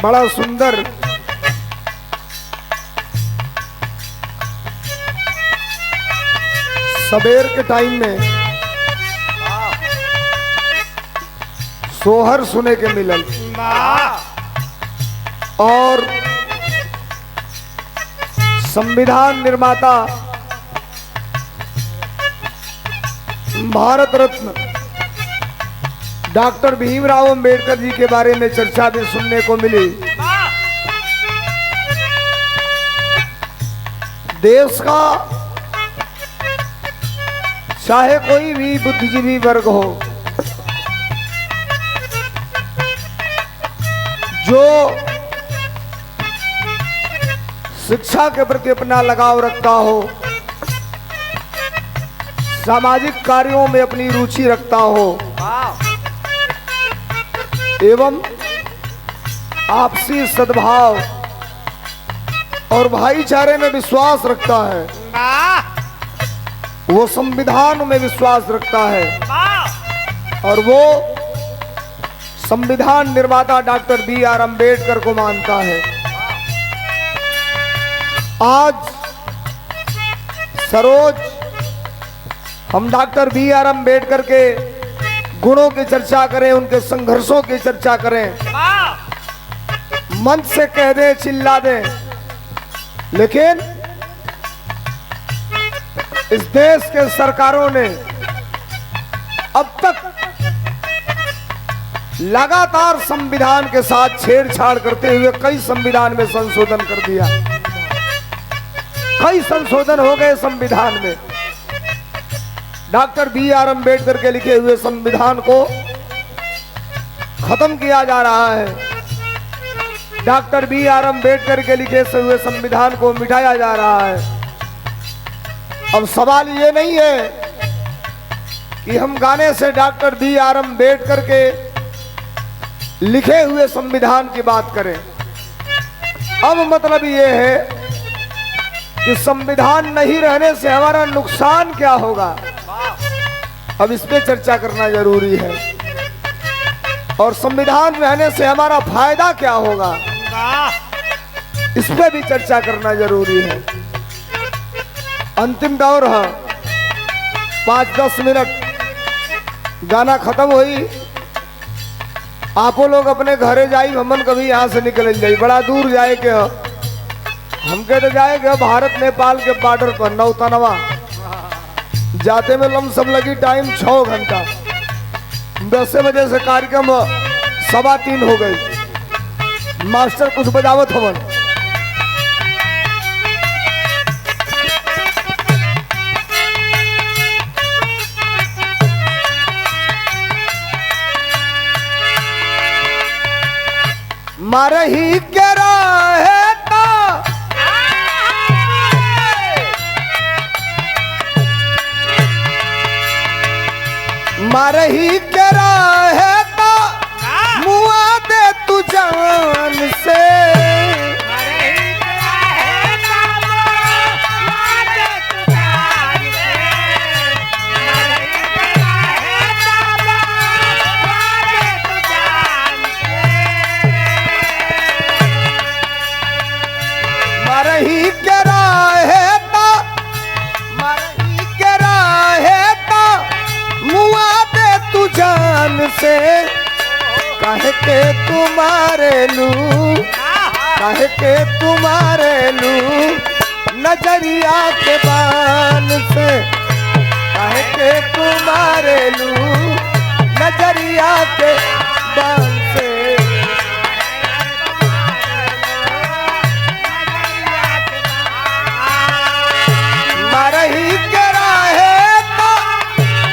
बड़ा सुंदर सवेर के टाइम में सोहर सुने के मिलल और संविधान निर्माता भारत रत्न डॉक्टर भीमराव अंबेडकर जी के बारे में चर्चा भी सुनने को मिली। देश का चाहे कोई भी बुद्धिजीवी वर्ग हो, जो शिक्षा के प्रति अपना लगाव रखता हो, सामाजिक कार्यों में अपनी रुचि रखता हो एवं आपसी सद्भाव और भाईचारे में विश्वास रखता है, वो संविधान में विश्वास रखता है और वो संविधान निर्माता डॉक्टर बी.आर. अंबेडकर को मानता है। आज सरोज हम डॉक्टर बी.आर. अंबेडकर के गुणों की चर्चा करें, उनके संघर्षों की चर्चा करें, मंच से कह दें, चिल्ला दें, लेकिन इस देश के सरकारों ने अब तक लगातार संविधान के साथ छेड़छाड़ करते हुए कई संविधान में संशोधन कर दिया। कई संशोधन हो गए संविधान में। Doctor B R. अंबेडकर के लिखे हुए संविधान को खत्म किया जा रहा है। Doctor B R. अंबेडकर के लिखे हुए संविधान को मिटाया जा रहा है। अब सवाल ये नहीं है कि हम गाने से डॉक्टर बी.आर. अंबेडकर के लिखे हुए संविधान की बात करें। अब मतलब ये है कि संविधान नहीं रहने से हमारा नुकसान क्या होगा, अब इस पे चर्चा करना जरूरी है। और संविधान रहने से हमारा फायदा क्या होगा, इस पे भी चर्चा करना जरूरी है। अंतिम दौर है, 5-10 मिनट गाना खत्म हुई, आपो लोग अपने घरे जाई, हमन कभी यहाँ से निकल जाई। बड़ा दूर जाए के हमके तो जाए के भारत नेपाल के बॉर्डर पर नौतनवा, जाते में लमसम लगी टाइम 6 घंटा। 10 बजे से कार्यक्रम 3:15 हो गई। मास्टर कुछ बजावत हवन, मारही के राहे मारही के राहे मुआ दे तू जान से, से कहे के तुम्हारे लू, कहे के तुम्हारे लू नजरिया के बान से, कहे के तुम्हारे लू नजरिया के बान से। मारही के राहे तो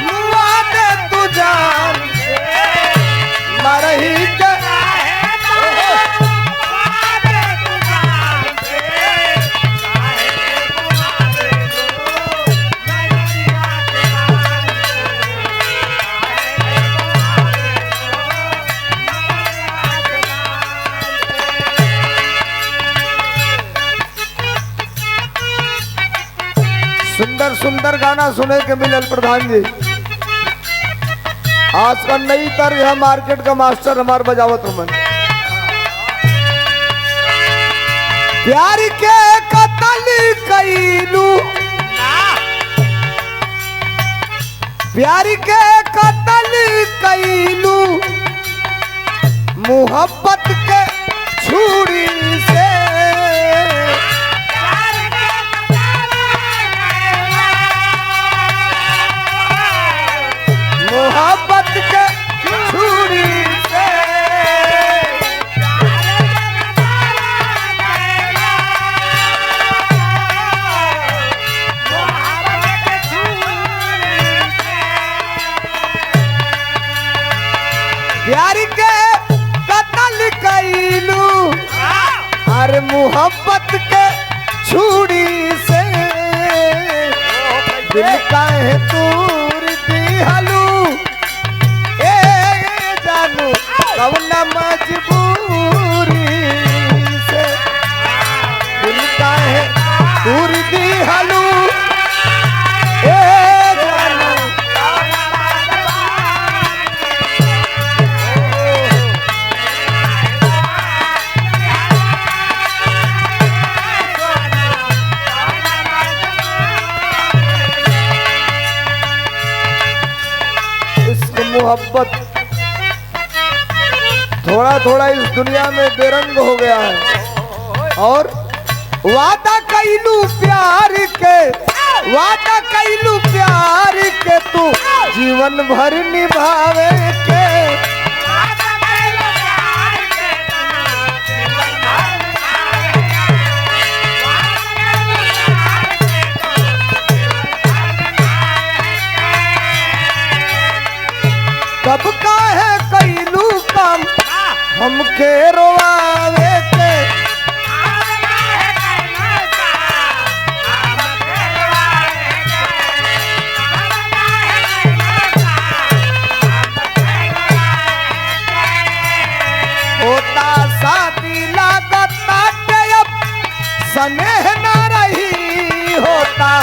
मुआ दे तू जान, मारही के सुंदर सुंदर गाना सुने के मिलल प्रधान जी। आज का नई तर्ज है, मार्केट का मास्टर हमार बजावत मन। प्यार के कतल कैलू, प्यार के कतल कैलू, मोहब्बत के छुरी से। मोहब्बत के छुरी से प्यार के कतल कैलू, अरे मोहब्बत के छुरी से। दिल काहे तूर दिहलू ए जानू कौना मजबूरी से। दिल काहे तूर दिहलू ए जानू मोहब्बत थोड़ा थोड़ा इस दुनिया में बेरंग हो गया है। और वादा कैलू प्यार के, वादा कैलू प्यार के, तू जीवन भर निभावे के। कब काहे कैलू काम हमके रोआवे के। होता शादी लागत बाटे अब स्नेह न रही, होता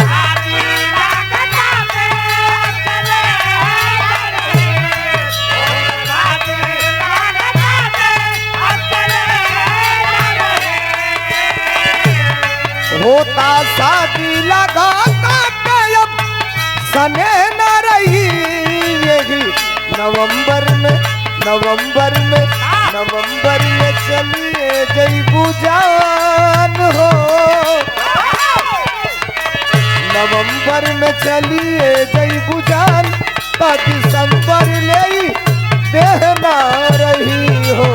होता शादी लगा अब स्नेह न रही। यही नवंबर में, नवंबर में, नवंबर में चलिए जईबू जान हो। नवंबर में चलिए जईबू जान, दिसंबर ले देह न रही हो।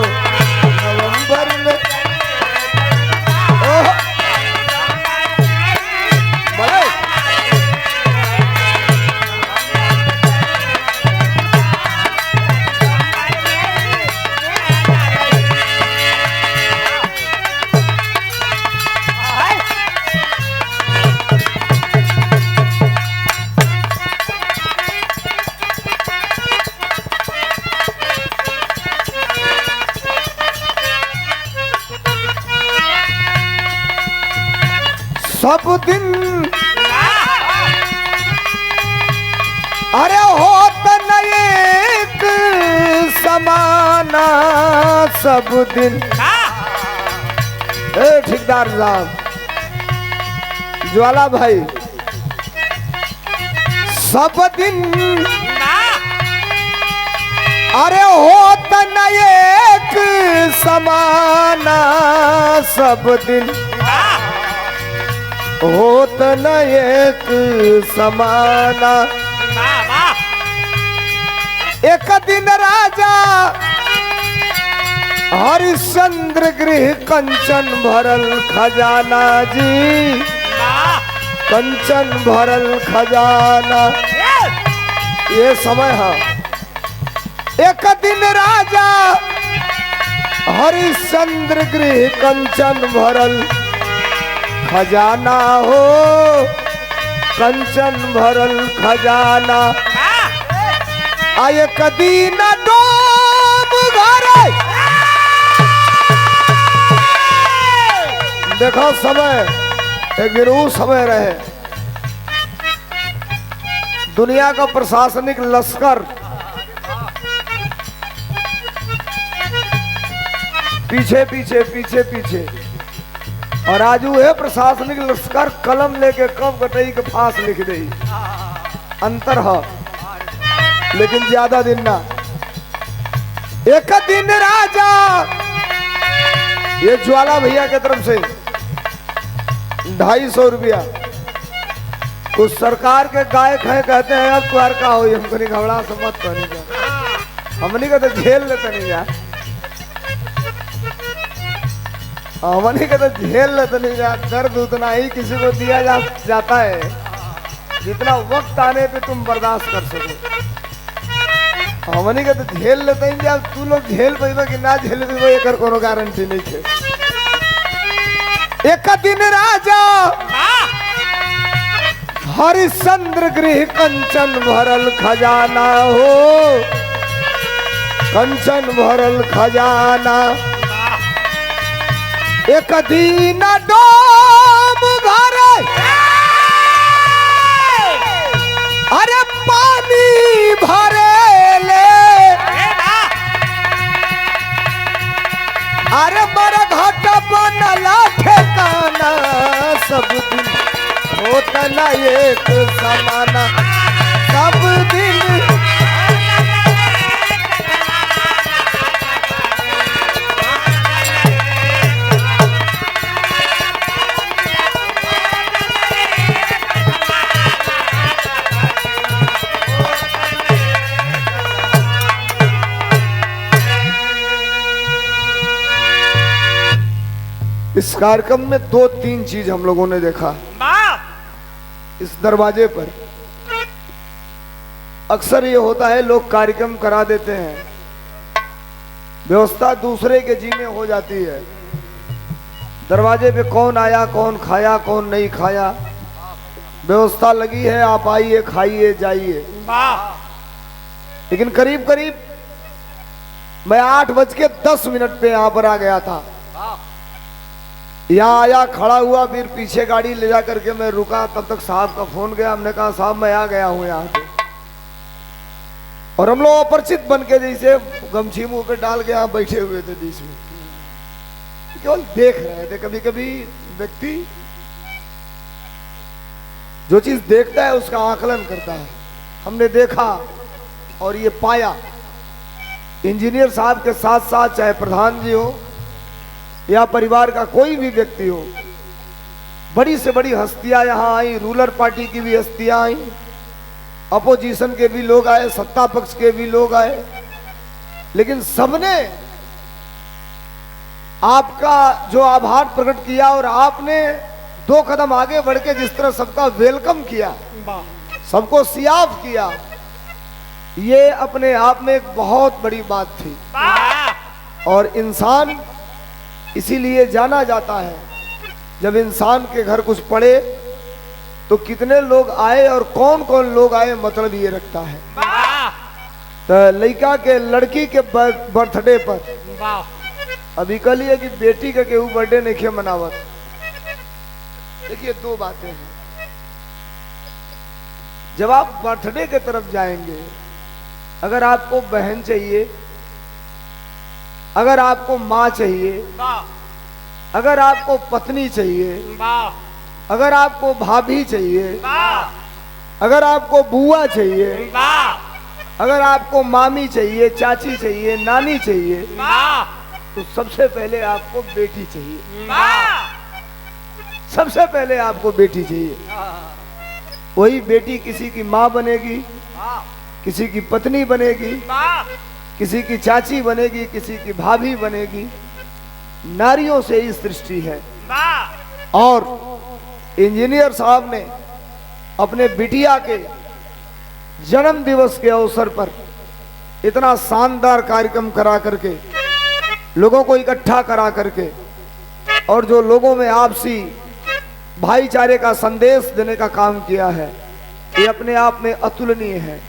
नवंबर में सब दिन अरे होत न एक समाना सब दिन। ए ठेकेदार साहब, ज्वाला भाई, सब दिन अरे होत न एक समाना सब दिन। होत न एक समाना। एक दिन राजा हरिश्चंद्र गृह कंचन भरल खजाना जी, कंचन भरल खजाना। ये समय है। एक दिन राजा हरिश्चंद्र गृह कंचन भरल खजाना हो, कंचन भरल खजाना। आय कदी न डोब घरे। देखो समय एक गिरू समय रहे। दुनिया का प्रशासनिक लश्कर पीछे पीछे पीछे पीछे और आज है प्रशासनिक लश्कर कलम लेके कब गटई के फांस लिख दे। अंतर है लेकिन ज्यादा दिन ना। एक दिन राजा, ये ज्वाला भैया की तरफ से 250 रुपया। कुछ सरकार के गायक हैं, कहते हैं अब तुम्हार का हो, हमको नहीं घबरा समझ तो नहीं जा, हमनी का तो झेल लेते नहीं जा, हमनी का तो झेल लेते नहीं जा। दर्द उतना ही किसी को दिया जाता है जितना वक्त आने पे तुम बर्दाश्त कर सको। हमनी का तो झेल लेते हैं जा, तू लोग झेल पाइबा कि ना झेल पाइबा एकर कोनो गारंटी नहीं है। एक दिन राजा हरिश्चंद्र गृह कंचन भरल खजाना हो, कंचन भरल खजाना। एक दिन डोम घर, अरे पानी भरे ले, अरे बड़ा घाटा बनला ठिकाना। सब दिन होता ना एक समाना, सब दिन इस कार्यक्रम में 2-3 चीज हम लोगों ने देखा। इस दरवाजे पर अक्सर ये होता है, लोग कार्यक्रम करा देते हैं, व्यवस्था दूसरे के जी में हो जाती है। दरवाजे पे कौन आया, कौन खाया, कौन नहीं खाया, व्यवस्था लगी है, आप आइए खाइए जाइए। लेकिन करीब करीब मैं 8:10 पे यहाँ पर आ गया था। यहाँ आया, खड़ा हुआ, फिर पीछे गाड़ी ले जा करके मैं रुका, तब तक साहब का फोन गया। हमने कहा साहब मैं आ गया हूँ यहाँ पे। और हम लोग अपरिचित बन के जैसे गमछी मुंह पे डाल के यहाँ बैठे हुए थे बीच में, केवल देख रहे थे। कभी कभी व्यक्ति जो चीज देखता है उसका आकलन करता है। हमने देखा और ये पाया, इंजीनियर साहब के साथ साथ चाहे प्रधान जी हो या परिवार का कोई भी व्यक्ति हो, बड़ी से बड़ी हस्तियां यहाँ आई। रूलर पार्टी की भी हस्तियां आई, अपोजिशन के भी लोग आए, सत्ता पक्ष के भी लोग आए, लेकिन सबने आपका जो आभार प्रकट किया और आपने 2 कदम आगे बढ़ के जिस तरह सबका वेलकम किया, सबको सियाफ किया, ये अपने आप में एक बहुत बड़ी बात थी। और इंसान इसीलिए जाना जाता है, जब इंसान के घर कुछ पड़े तो कितने लोग आए और कौन कौन लोग आए, मतलब ये रखता है। तो लड़का के लड़की के बर्थडे पर अभी कल है कि बेटी का केहू बर्थडे नहीं खे मनावत। देखिए 2 बातें हैं। जब आप बर्थडे के तरफ जाएंगे, अगर आपको बहन चाहिए, अगर आपको माँ चाहिए, अगर आपको पत्नी चाहिए, अगर आपको भाभी चाहिए, अगर आपको बुआ चाहिए, अगर आपको मामी चाहिए, चाची चाहिए, नानी चाहिए, तो सबसे पहले आपको बेटी चाहिए। सबसे पहले आपको बेटी चाहिए। वही बेटी किसी की माँ बनेगी, किसी की पत्नी बनेगी, किसी की चाची बनेगी, किसी की भाभी बनेगी। नारियों से ही सृष्टि है। और इंजीनियर साहब ने अपने बिटिया के जन्म दिवस के अवसर पर इतना शानदार कार्यक्रम करा करके, लोगों को इकट्ठा करा करके, और जो लोगों में आपसी भाईचारे का संदेश देने का काम किया है, ये अपने आप में अतुलनीय है,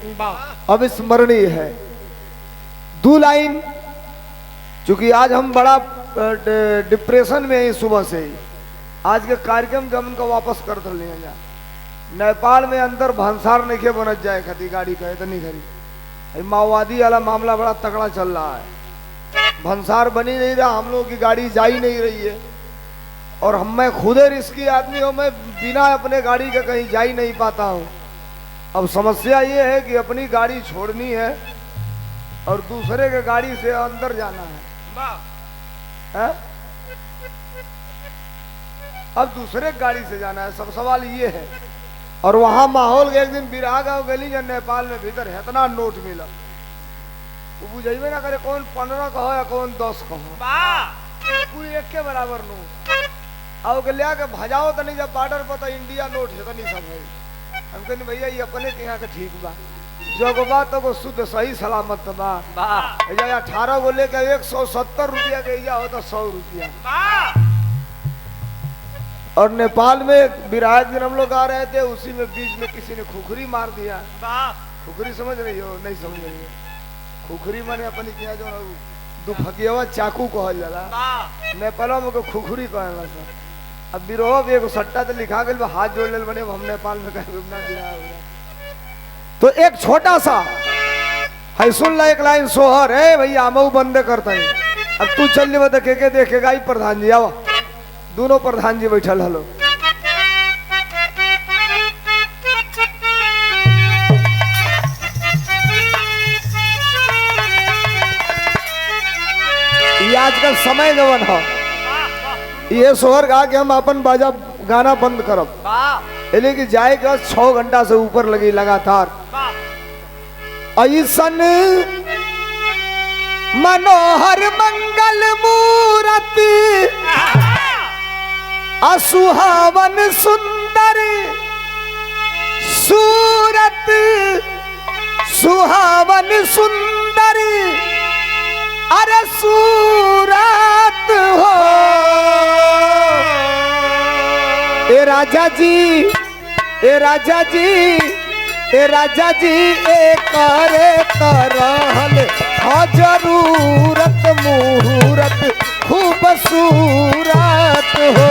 अविस्मरणीय है। 2 लाइन, चूंकि आज हम बड़ा डिप्रेशन में हैं सुबह से ही। आज के कार्यक्रम जब उनका वापस कर तो लिया जा। नेपाल में अंदर भंसार नहीं के बनत जाए खती गाड़ी का इतनी घड़ी। माओवादी वाला मामला बड़ा तगड़ा चल रहा है, भंसार बनी नहीं रहा, हम लोगों की गाड़ी जा ही नहीं रही है। और मैं खुदे रिस्की आदमी हूँ, मैं बिना अपने गाड़ी के कहीं जा ही नहीं पाता हूँ। अब समस्या ये है कि अपनी गाड़ी छोड़नी है और दूसरे के गाड़ी से अंदर जाना है। अब दूसरे की गाड़ी से जाना है, सब सवाल ये है। और वहां माहौल के एक दिन बिरहा गाँव गली जब नेपाल में भीतर इतना नोट मिला, वो बुझेबे ना करे कौन 15 कहो या कौन 10 कहो, पूरी एक के बराबर नोट। अब के लिया के भजाओ तो नहीं, जब बॉर्डर पर तो इंडिया नोट है तो नहीं समझ। हम कहते भैया ये अपने के यहाँ के ठीक बा, जो बात तो शुद्ध सही सलामत बा। 18 को लेकर 170 रुपया के हो तो 100 रुपया। और नेपाल में बिराज दिन हम लोग आ रहे थे, उसी में बीच में किसी ने खुखरी मार दिया। खुखरी समझ रही हो? नहीं समझ रही हो? खुखरी माने अपनी क्या जो दुफकियावा चाकू कहल जाला, नेपाल में को खुखरी कहला सर। अब बिरोह भी एगो सट्टा तो लिखा गया, हाथ जोड़ ले बने हम नेपाल में कहीं घूमना दिया। तो एक छोटा सा है, सुन ला एक लाइन सोहर है भैया, हम बंद करते हैं। अब तू चल नहीं बता के देखेगा ही प्रधान जी। आवा दोनों प्रधान जी बैठल हलो। ये आजकल समय जवन हो, ये सोहर गा के हम अपन बाजा गाना बंद करब, लेकिन जाए के 6 घंटा से ऊपर लगी लगातार। ऐसन मनोहर मंगल मूर्ति, असुहावन सुंदर सूरत, सुहावन सुंदर अरे सूरत हो। ए राजा जी, ए राजा जी, ए राजा जी, ए करे तरहल हाँ जरूरत मुहूर्त खूबसूरत हो।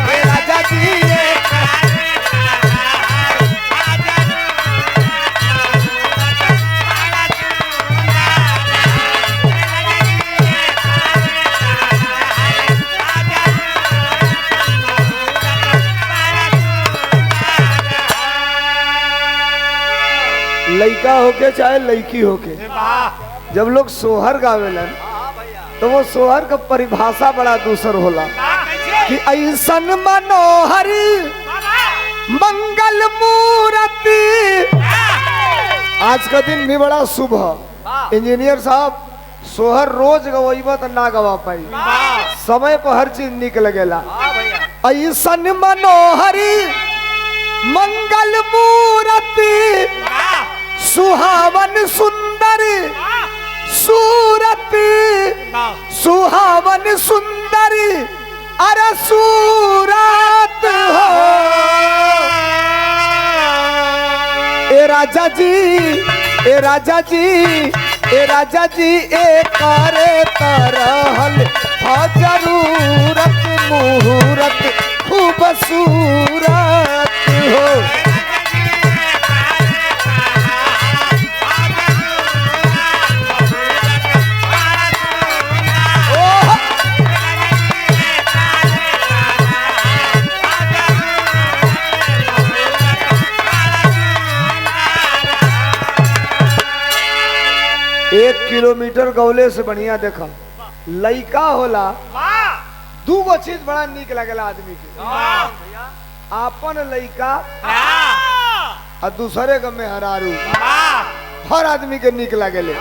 ए राजा जी, ए लड़का होके चाहे लड़की होके, जब लोग सोहर गावेलन तो वो सोहर का परिभाषा बड़ा दूसर होला कि ऐसन मनोहर मंगल मूर्ति। आज का दिन भी बड़ा शुभ है। इंजीनियर साहब सोहर रोज गवाइबा तो ना गवा पाई, समय पर हर चीज निक लगेला। ऐसन मनोहर मंगल मूर्ति, सुहावन सुंदर सूरत, सुहावन सुंदर अरे सूरत हो। ए राजा जी, ए राजा जी, ए राजा जी, ए करे तरहल हाँ जरूरत मुहूर्त खूबसूरत हो। एक किलोमीटर गौले से बढ़िया देखा लइका होला, दूगो चीज बड़ा निक लगेला आदमी के, आपन लइका और दूसरे का मेहरारू, हर आदमी के निक लगेले।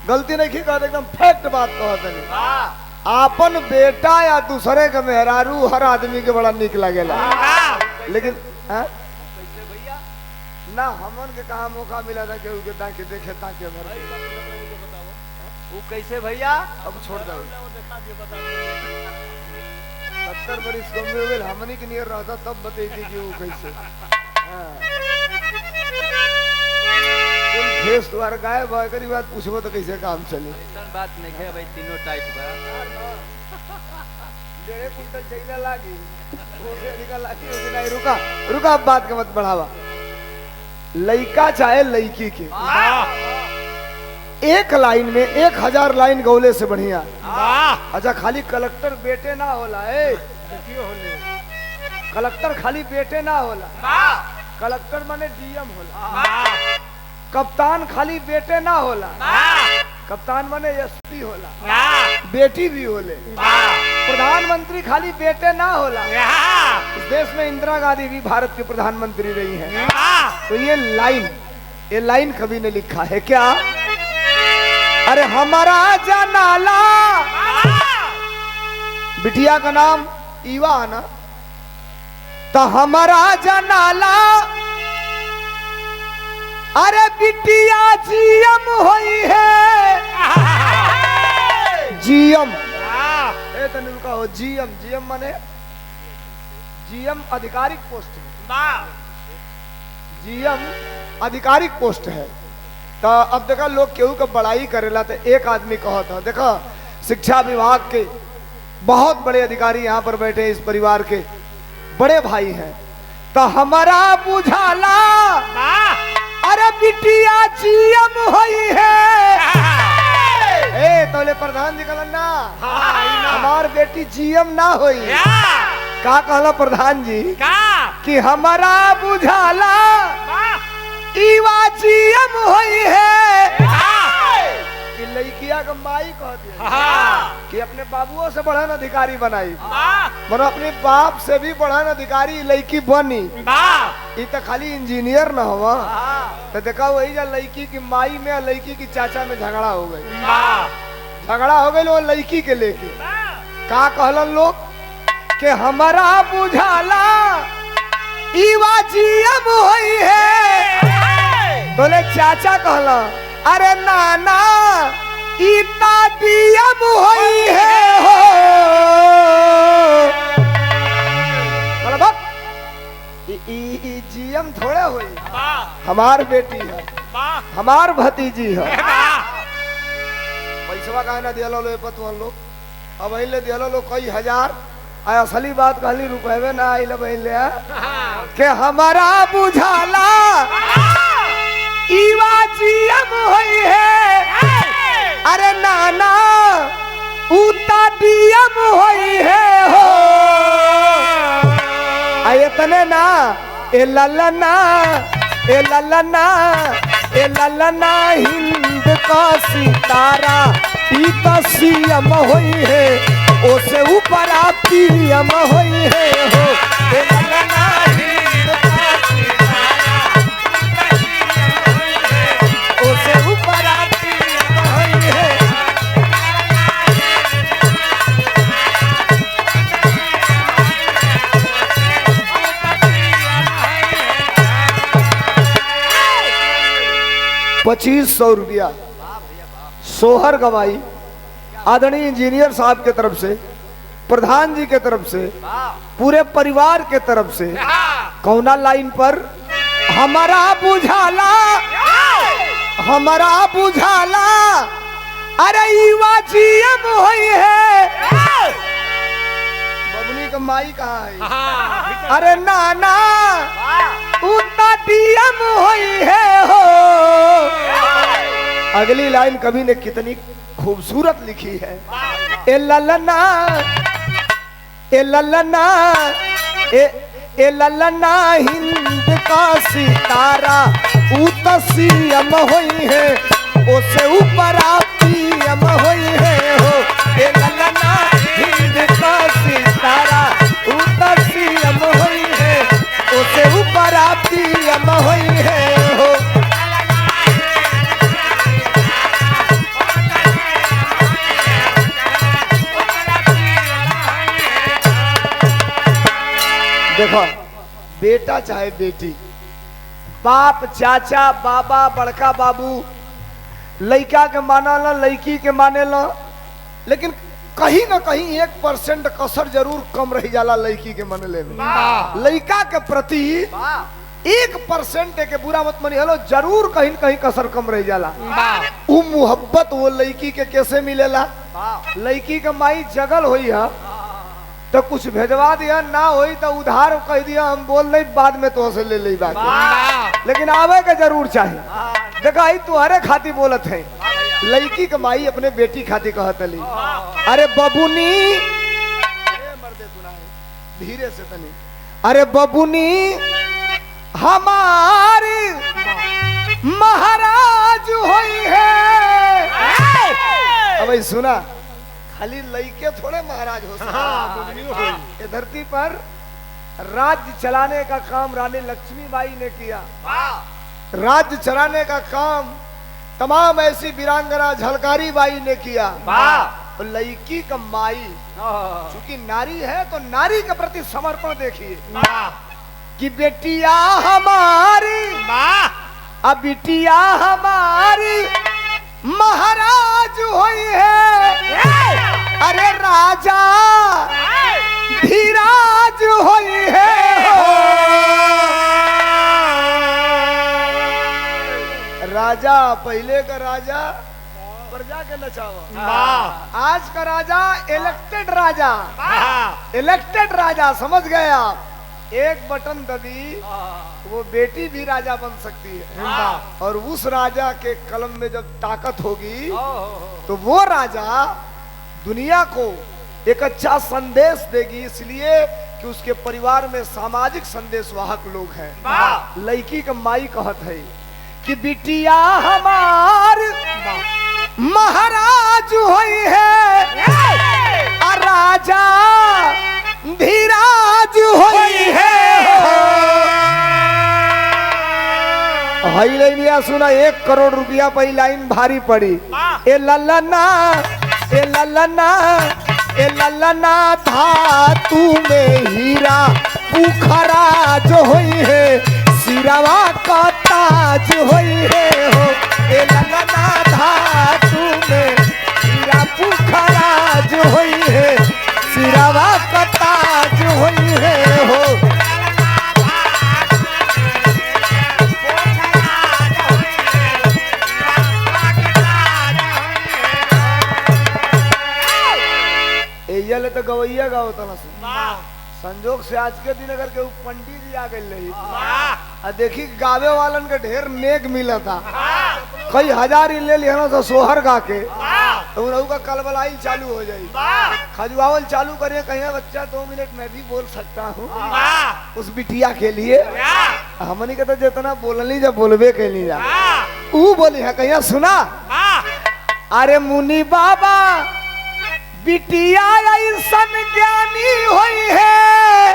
गलती नहीं की कहते, एकदम फैक्ट बात कहते। आपन बेटा या दूसरे का मेहरारू हर आदमी के बड़ा निक लगेला। लेकिन ना हमन के कहा मौका मिला था केहू के ताकि देखे ताकि वो कैसे भैया। अब छोड़ दो 70 बरिस कम में हमनी के नियर रहता तब बतेती कि वो कैसे। फेस तुम्हारा गायब है, करी बात पूछबो तो कैसे काम चले। बात नहीं है भाई, तीनों टाइट बा। 1.5 कुंटल चाहिए लागी, वो से निकल लागी। नहीं रुका रुका, अब बात के मत बढ़ावा। लइका चाहे लइकी के एक लाइन में 1000 लाइन गौले से बढ़िया। वाह अच्छा खाली कलेक्टर बेटे ना होला, कलेक्टर खाली बेटे ना होला, कलेक्टर माने डीएम होला। कप्तान खाली बेटे ना होला, कप्तान माने एसपी होला, बेटी भी होले। प्रधानमंत्री खाली बेटे ना होला, इस देश में इंदिरा गांधी भी भारत की प्रधानमंत्री रही हैं। तो ये लाइन कवि ने लिखा है क्या? अरे हमारा जनाला, बिटिया का नाम ईवा है ना, तो हमारा जनाला अरे बिटिया जीएम हुई है, जीएम तनिल का हो, जीएम माने जीएम आधिकारिक पोस्ट है, जीएम आधिकारिक पोस्ट है। तो अब देखा लोग केहू का बड़ाई करेला, तो एक आदमी कहा था, देखा शिक्षा विभाग के बहुत बड़े अधिकारी यहाँ पर बैठे, इस परिवार के बड़े भाई हैं। तो हमारा बुझाला अरे बिटिया जीएम हुई है, तोले प्रधान जी कहलन ना हमार बेटी जीएम ना हुई। का कहला प्रधान जी कि हमारा बुझाला ईवा जीएम हुई है। कि लड़किया का माई कहती है कि अपने बाबुओं से बढ़न अधिकारी बनाई, मनो अपने बाप से भी बढ़न अधिकारी लड़की बनी। ये तो खाली इंजीनियर ना हुआ, तो देखा वही जा लड़की की माई में और लड़की की चाचा में झगड़ा हो गई, झगड़ा हो गई वो लड़की के लेके। का कहलन लोग कि हमारा बुझाला ईवा जीएम हुई है, बोले चाचा कहला अरे नाना इतना डीएम हुई है हो। जीएम थोड़े हुई, हमार बेटी है, हमार भतीजी है। पैसा कहे ना दिया लो पतवन लोग, अब ले दिया लो कई हजार, असली बात कहली रुपये ना आई ले के हमारा बुझाला ईवा जीएम हुई है, अरे नाना उता डीएम हुई है हो। इतने ना ए ललना ए ललना ए ललना हिंद का सितारा ई तो सीएम हुई है, ओसे ऊपर पीएम हुई है हो। ए ललना हिंद का सितारा ओसे ऊपर पीएम हुई है। ₹2500 सोहर गवाई आदरणीय इंजीनियर साहब के तरफ से, प्रधान जी के तरफ से, पूरे परिवार के तरफ से। कौना लाइन पर? हमारा बुझाला हमारा बुझाला अरे ईवा जीएम हुई है। बबनी का माई कहाँ है? अरे नाना उतना डीएम हुई है हो। अगली लाइन कवि ने कितनी खूबसूरत लिखी है। ए ललना ए ललना ए ललना हिंद का सितारा उत सीएम हुई है, उसे ऊपर पीएम हुई है हो। ए ललना हिंद का सितारा उत सीएम हुई है, उसे ऊपर पीएम हुई है हो। देखो बेटा चाहे बेटी, बाप चाचा बाबा बड़का बाबू लड़का के माना ला, लड़की के माने ला, लेकिन कहीं ना कहीं 1% कसर जरूर कम रह जाला लड़की के मनले में। लड़का के प्रति 1% के बुरा मत मनी हलो, जरूर कहीं कहीं कसर कम रह जाला। वो मोहब्बत वो लड़की के कैसे मिलेला? लड़की के माई जगल हुई है तो कुछ भेजवा दिया, ना होई तो उधार कह दिया हम बोल नहीं, बाद में तो से ले ली बात, लेकिन आवे के जरूर चाहिए। देखा ही तुम्हारे खाती बोलत है लड़की के माई अपने बेटी खाती कहतली, अरे बबुनी, मर्दे सुनाए धीरे से तनी, अरे बबुनी हमारी महाराज होई है। अब सुना, खाली लड़के थोड़े महाराज हो सकते। ये धरती पर राज्य चलाने का काम रानी लक्ष्मीबाई ने किया। राज्य चलाने का काम तमाम ऐसी वीरांगना झलकारी बाई ने किया। तो लड़की का माई चूंकि नारी है तो नारी के प्रति समर्पण देखिए कि बेटिया हमारी, अब बिटिया हमारी महाराज होई है। अरे राजा धीराज होई है। राजा पहले का राजा प्रजा के नचावा, आज का राजा इलेक्टेड राजा, इलेक्टेड राजा, समझ गए आप। एक बटन दबी वो बेटी भी राजा बन सकती है। और उस राजा के कलम में जब ताकत होगी तो वो राजा दुनिया को एक अच्छा संदेश देगी, इसलिए कि उसके परिवार में सामाजिक संदेश वाहक लोग हैं। लड़की का माई कहत है कि बिटिया हमार महाराज होई है। राजा धीराज होई है। हई लाइन सुना, 1 करोड़ रुपया पहली लाइन भारी पड़ी। ए ललना, ए ललना, ए ललना धातु में हीरा पुखरा जो होई है, सिरवा का ताज होई है हो। ए ललना धातु में हीरा पुखरा जो होई है, सिरवा का ताज होई है हो। एजल तो गवैया गाओ तना संजोग से आज के दिन अगर के पंडित जी आ गए रही आ देखी गावे वालन के ढेर नेक मिला था, कई हजार ले लिया तो सोहर गा के तो उन का कलबलाई चालू हो जाए। खजुआवल चालू करिए, कहीं बच्चा 2 मिनट मैं भी बोल सकता हूँ उस बिटिया के लिए। हमनी के तो जितना बोलनी जब बोलबे के लिए ऊ बोली है, कहीं सुना, अरे मुनि बाबा बिटिया ऐसन ज्ञानी होई है।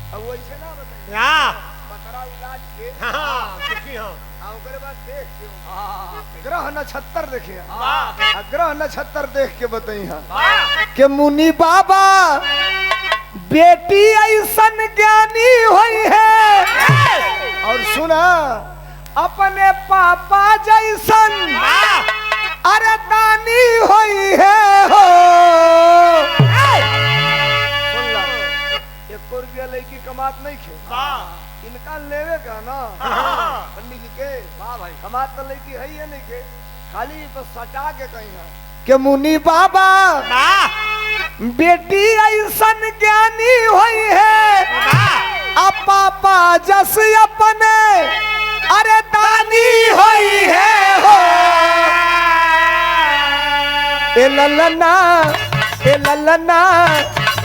अब वैसे ना बताइए पतरा इलाज के ग्रह नक्षत्र देखिए, ग्रह नक्षत्र देख के बताइए कि मुनि बाबा बेटी ऐसन ज्ञानी होई है। और सुना, अपने पापा जैसन अरे दानी होई है हो। सुन ला, 1 रुपया लड़की कमात नहीं खे, इनका लेवे का ना पंडित जी के भाई कमात तो लड़की है ही नहीं के, खाली तो सटा के कहीं है कि मुनि बाबा बेटी ऐसन ज्ञानी होई है। अब पापा जस अपने अरे दानी होई है हो। ए ललना, ए ललना,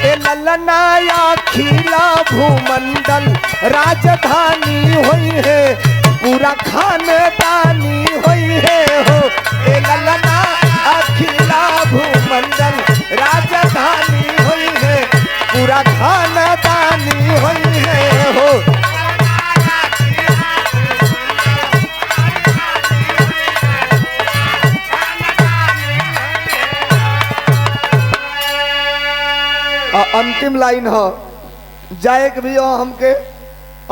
ए ललना अखिला भूमंडल राजधानी होई है, पूरा खानदानी होई है हो। ए ललना अखिला भूमंडल राजधानी होई है, पूरा खानदानी होई है हो। अंतिम लाइन हो जाए कि भैया हमके,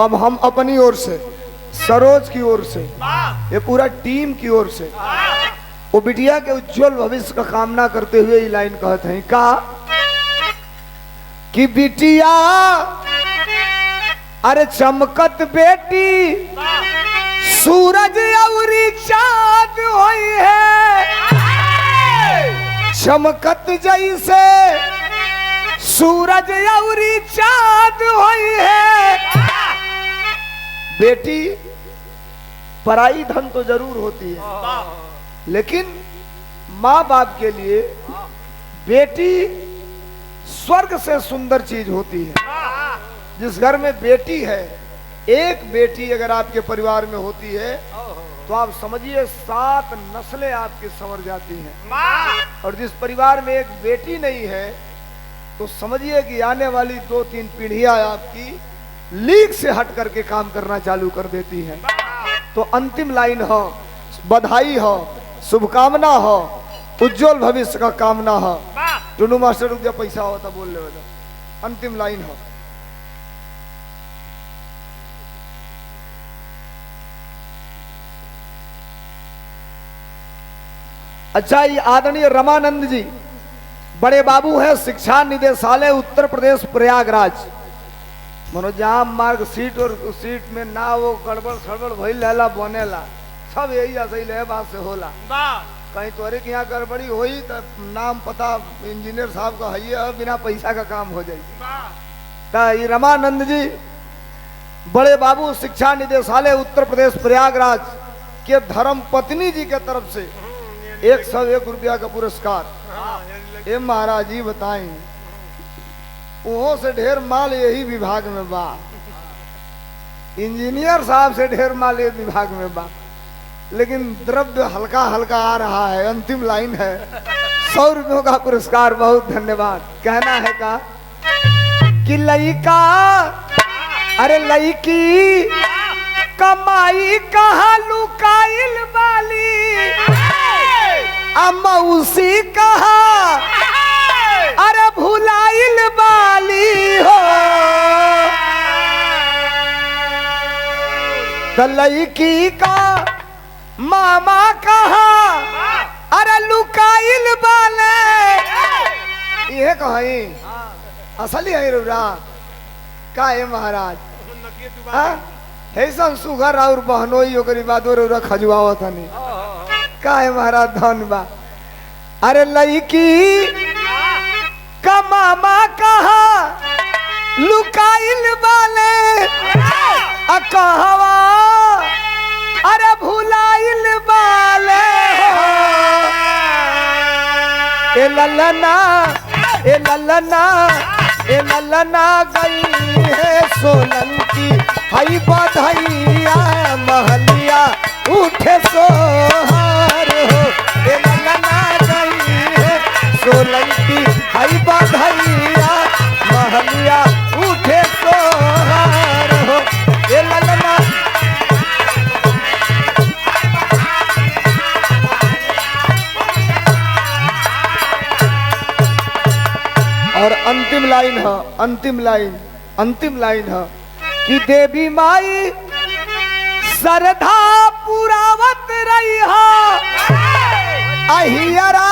अब हम अपनी ओर से, सरोज की ओर से, ये पूरा टीम की ओर से वो बिटिया के उज्जवल भविष्य का कामना करते हुए ये लाइन कहते हैं का कि बिटिया अरे चमकत बेटी सूरज अउरी चाँद होई है। चमकत जैसे सूरज अउरी चाँद होई है। बेटी पराई धन तो जरूर होती है, लेकिन माँ बाप के लिए बेटी स्वर्ग से सुंदर चीज होती है। जिस घर में बेटी है, एक बेटी अगर आपके परिवार में होती है तो आप समझिए 7 नस्लें आपकी संवर जाती हैं। और जिस परिवार में एक बेटी नहीं है तो समझिए कि आने वाली 2-3 पीढ़ियां आपकी लीक से हट करके काम करना चालू कर देती हैं। तो अंतिम लाइन हो, बधाई हो, शुभकामना हो, उज्जवल भविष्य का कामना हो। टुनू मास्टर रुक जा, पैसा हो तो बोल ले। अंतिम लाइन हो, अच्छा ये आदरणीय रमानंद जी बड़े बाबू हैं, शिक्षा निदेशालय उत्तर प्रदेश प्रयागराज। मनो जहाँ मार्कशीट और सीट में ना वो गड़बड़ सड़बड़ भइल रहला बनेला, सब यही ऐसे ही बात से होला। कहीं तोरे के यहाँ गड़बड़ी हुई तो नाम पता इंजीनियर साहब का है, बिना पैसा का काम हो जाए। तो ये रमानंद जी बड़े बाबू शिक्षा निदेशालय उत्तर प्रदेश प्रयागराज के धर्म पत्नी जी के तरफ से 101 रुपया का पुरस्कार। ये महाराज जी बताएं, वहों से ढेर माल यही विभाग में बा, इंजीनियर साहब से ढेर माल ये विभाग में बा, लेकिन द्रव्य हल्का हल्का आ रहा है। अंतिम लाइन है, 100 रुपयों का पुरस्कार। बहुत धन्यवाद। कहना है का कि लइका अरे लइकी कमाई कहा लुकाइल वाली, अमौसी कहा अरे भुलाइल वाली हो। लइकी का मामा कहा अरे लुकाइल वाले, ये कहीं असली है रुरा का है महाराज। ऐसा सुगर और बहनोई ओकरी बात और खजुआवत हनी का है महाराज। धनबा अरे लइकी का मामा कहा लुकाइल वाले, कहवा अरे भुलाइल वाले हो। ए ललना ए ललना ए ललना गई है सोलंकी, हई बधैया महलिया उठे सोहार हो। ए ललना गई है सोलंकी, हई बधैया महलिया उठे सोहार हो। ए ललना और अंतिम लाइन है, अंतिम लाइन है कि देवी माई श्रद्धा पुरावत रही हो, अहियरा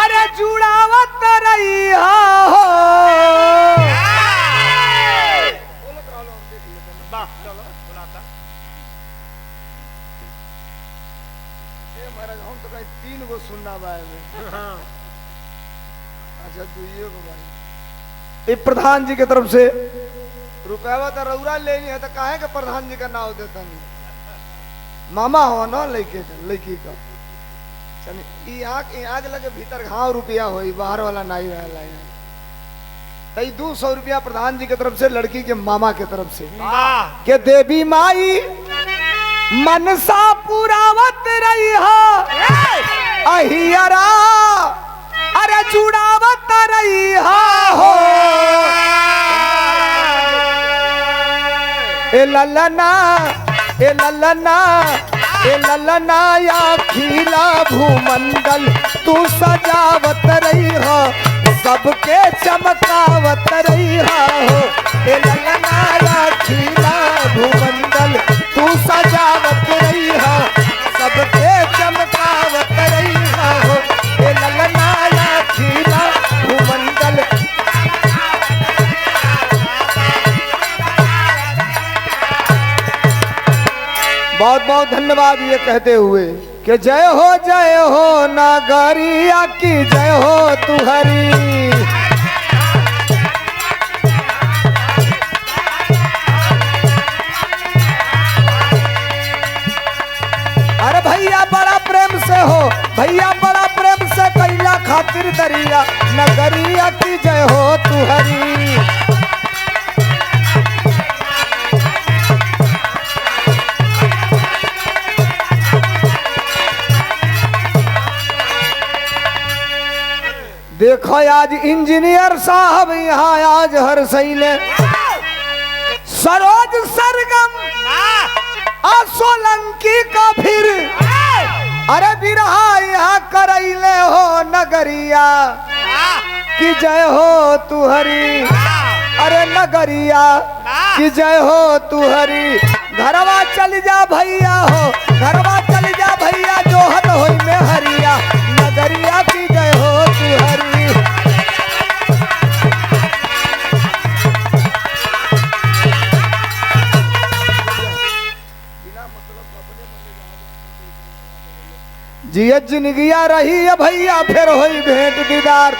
अरे जुड़ावत रही हो। हम तो कहीं 3 गो सुनना बाय में। अच्छा दुइये को भाई, प्रधान जी के तरफ से रुपया तो रौरा लेनी है तो काहे के प्रधान जी का नाम देता नहीं, मामा हो ना लड़की का। चलिए आग लगे भीतर घाव रुपया हो, बाहर वाला नहीं रहला है। 200 रुपया प्रधान जी की तरफ से लड़की के मामा के तरफ से के देवी माई मनसा पुरावत रही हो, अहियरा अरे जुड़ावत रही हो। ए ललना ए ललना ए ललना या खिला भूमंडल तू सजावत रही हो, सबके चमकावत रही हो। ए ललना या खिला भूमंडल तू सजावत रही हो, सबके चमकावत रही हो। ए ललना या खिला भूमंडल। बहुत बहुत धन्यवाद ये कहते हुए कि जय हो नागरिया की जय हो तुहरी। अरे भैया भैया बड़ा प्रेम से कैला खातिर दरिया नगरिया की जय हो तू हरी। देखो आज इंजीनियर साहब यहाँ आज हर सैले सरोज सरगम सोलंकी का फिर अरे बिरहा यहाँ करैले हो नगरिया की जय हो तू हरी। अरे नगरिया की जय हो तू हरी। घरवा चल जा भैया हो, घरवा चल जा भैया जोहत होई में हरिया नगरिया की जय हो तू हरी। जिया जिंदगिया रही है भैया फिर होई भेंट दीदार।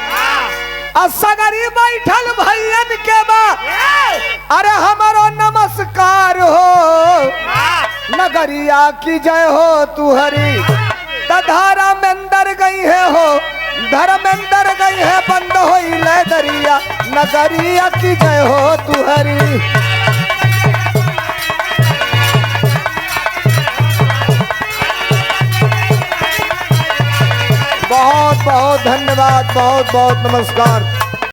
असगरी बैठल भैयन के बा अरे हमारो नमस्कार हो। नगरिया की जय हो तू हरी। धारा में अंदर गई है हो, धर्मेंदर गई है बंद होई ले दरिया नगरिया की जय हो तू हरी। बहुत बहुत धन्यवाद, बहुत बहुत नमस्कार।